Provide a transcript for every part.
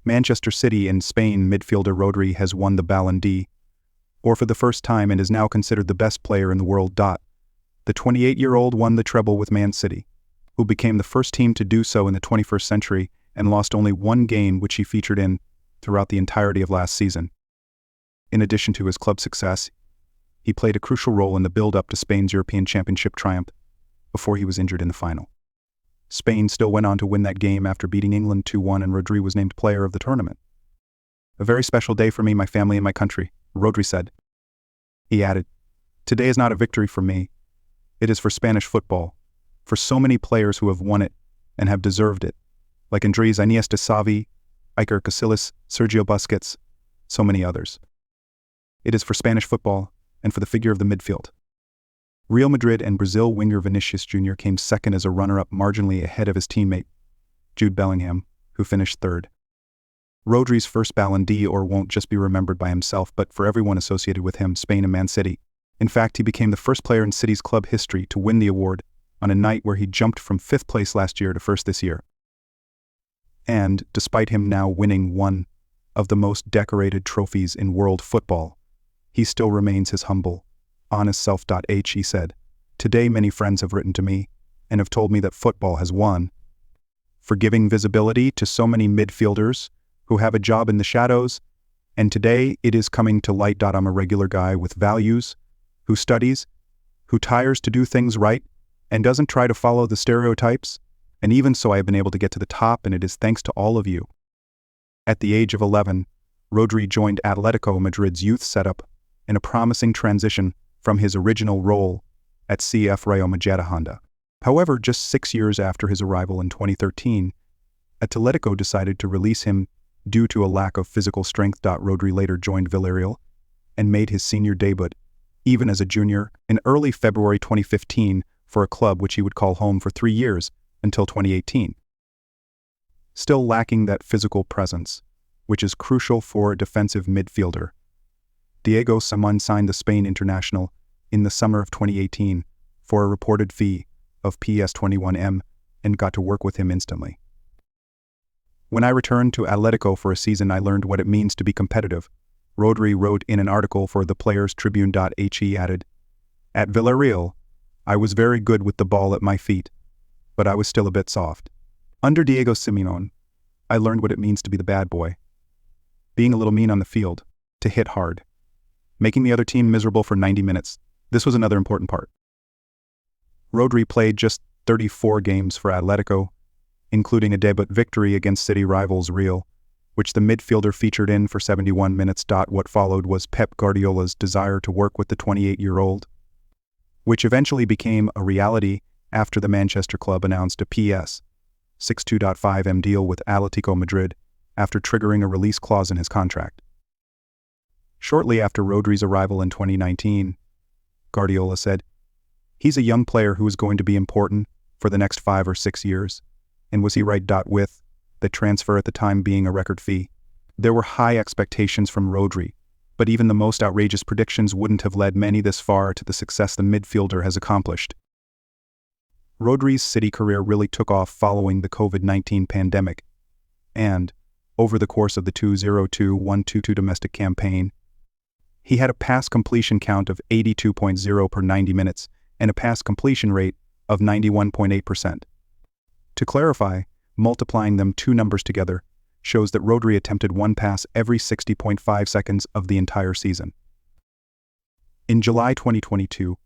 Manchester City in Spain midfielder Rodri has won the Ballon d'Or for the first time and is now considered the best player in the world. The 28-year-old won the treble with Man City, who became the first team to do so in the 21st century and lost only one game, which he featured in throughout the entirety of last season. In addition to his club success, he played a crucial role in the build-up to Spain's European Championship triumph before he was injured in the final. Spain still went on to win that game after beating England 2-1, and Rodri was named player of the tournament. "A very special day for me, my family, and my country," Rodri said. He added, "Today is not a victory for me. It is for Spanish football, for so many players who have won it and have deserved it, like Andrés Iniesta, Xavi, Iker Casillas, Sergio Busquets, so many others. It is for Spanish football and for the figure of the midfield." Real Madrid and Brazil winger Vinicius Jr. came second as a runner-up, marginally ahead of his teammate, Jude Bellingham, who finished third. Rodri's first Ballon d'Or won't just be remembered by himself, but for everyone associated with him, Spain and Man City. In fact, he became the first player in City's club history to win the award on a night where he jumped from 5th place last year to 1st this year. And, despite him now winning one of the most decorated trophies in world football, he still remains his humble, honest self. He said, "Today many friends have written to me and have told me that football has won for giving visibility to so many midfielders who have a job in the shadows, and today it is coming to light. I'm a regular guy with values, who studies, who tires to do things right, and doesn't try to follow the stereotypes, and even so I have been able to get to the top, and it is thanks to all of you." At the age of 11, Rodri joined Atletico Madrid's youth setup in a promising transition from his original role at CF Rayo Majadahonda. However, just 6 years after his arrival in 2013, Atletico decided to release him due to a lack of physical strength. Rodri later joined Villarreal and made his senior debut, even as a junior, in early February 2015 for a club which he would call home for 3 years until 2018. Still lacking that physical presence, which is crucial for a defensive midfielder, Diego Simón signed the Spain international in the summer of 2018 for a reported fee of PS 21M and got to work with him instantly. "When I returned to Atletico for a season, I learned what it means to be competitive," Rodri wrote in an article for the Players Tribune. He added, "At Villarreal, I was very good with the ball at my feet, but I was still a bit soft. Under Diego Simeone, I learned what it means to be the bad boy, being a little mean on the field, to hit hard, making the other team miserable for 90 minutes. This was another important part." Rodri played just 34 games for Atletico, including a debut victory against city rivals Real, which the midfielder featured in for 71 minutes. What followed was Pep Guardiola's desire to work with the 28-year-old, which eventually became a reality after the Manchester club announced a PS 62.5M deal with Atletico Madrid after triggering a release clause in his contract. Shortly after Rodri's arrival in 2019, Guardiola said, "He's a young player who is going to be important for the next 5 or 6 years. And was he right? With the transfer at the time being a record fee, there were high expectations from Rodri, but even the most outrageous predictions wouldn't have led many this far to the success the midfielder has accomplished." Rodri's City career really took off following the COVID-19 pandemic, and, over the course of the 2021-22 domestic campaign, he had a pass completion count of 82.0 per 90 minutes and a pass completion rate of 91.8%. To clarify, multiplying them two numbers together shows that Rodri attempted one pass every 60.5 seconds of the entire season. In July 2022,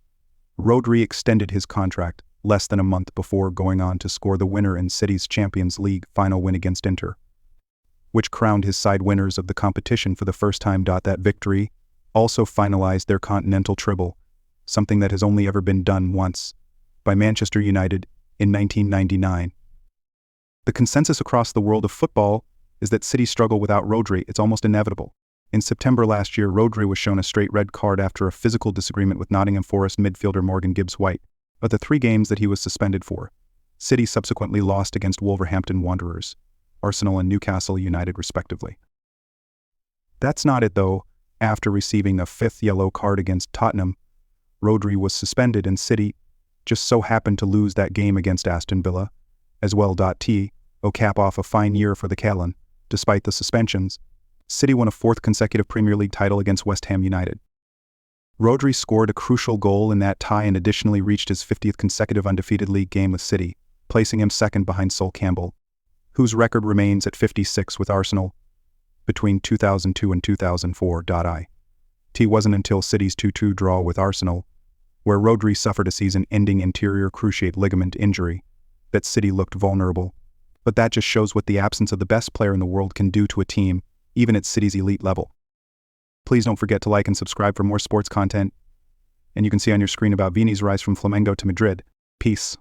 Rodri extended his contract less than a month before going on to score the winner in City's Champions League final win against Inter, which crowned his side winners of the competition for the first time. That victory also finalized their continental treble, something that has only ever been done once, by Manchester United in 1999. The consensus across the world of football is that City struggle without Rodri. It's almost inevitable. In September last year, Rodri was shown a straight red card after a physical disagreement with Nottingham Forest midfielder Morgan Gibbs-White. Of the 3 games that he was suspended for, City subsequently lost against Wolverhampton Wanderers, Arsenal and Newcastle United respectively. That's not it though. After receiving a 5th yellow card against Tottenham, Rodri was suspended and City just so happened to lose that game against Aston Villa as well. To cap off a fine year for the Callan, despite the suspensions, City won a fourth consecutive Premier League title against West Ham United. Rodri scored a crucial goal in that tie and additionally reached his 50th consecutive undefeated league game with City, placing him second behind Sol Campbell, whose record remains at 56 with Arsenal between 2002 and 2004. It wasn't until City's 2-2 draw with Arsenal, where Rodri suffered a season-ending anterior cruciate ligament injury, that City looked vulnerable. But that just shows what the absence of the best player in the world can do to a team, even at City's elite level. Please don't forget to like and subscribe for more sports content. And you can see on your screen about Vini's rise from Flamengo to Madrid. Peace.